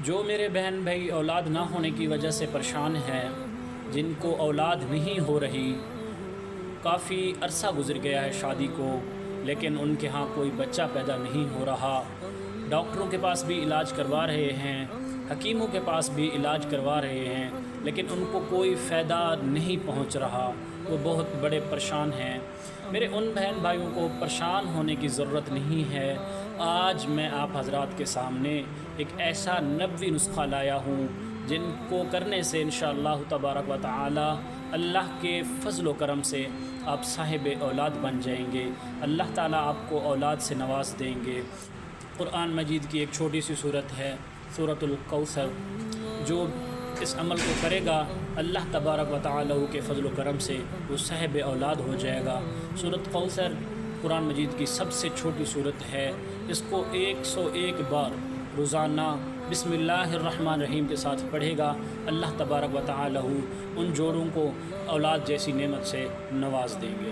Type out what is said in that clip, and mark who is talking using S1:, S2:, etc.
S1: جو میرے بہن بھائی اولاد نہ ہونے کی وجہ سے پریشان ہیں، جن کو اولاد نہیں ہو رہی، کافی عرصہ گزر گیا ہے شادی کو، لیکن ان کے ہاں کوئی بچہ پیدا نہیں ہو رہا، ڈاکٹروں کے پاس بھی علاج کروا رہے ہیں، حکیموں کے پاس بھی علاج کروا رہے ہیں، لیکن ان کو کوئی فائدہ نہیں پہنچ رہا، وہ بہت بڑے پریشان ہیں۔ میرے ان بہن بھائیوں کو پریشان ہونے کی ضرورت نہیں ہے۔ آج میں آپ حضرات کے سامنے ایک ایسا نبوی نسخہ لایا ہوں جن کو کرنے سے انشاءاللہ تبارک و تعالی اللہ کے فضل و کرم سے آپ صاحب اولاد بن جائیں گے، اللہ تعالیٰ آپ کو اولاد سے نواز دیں گے۔ قرآن مجید کی ایک چھوٹی سی صورت ہے سورۃ الکوثر، جو اس عمل کو کرے گا اللہ تبارک و تعالیٰ کے فضل و کرم سے وہ صاحب اولاد ہو جائے گا۔ سورۃ کوثر قرآن مجید کی سب سے چھوٹی صورت ہے، اس کو 101 بار روزانہ بسم اللہ الرحمن الرحیم کے ساتھ پڑھے گا، اللہ تبارک و تعالیٰ ان جوڑوں کو اولاد جیسی نعمت سے نواز دیں گے۔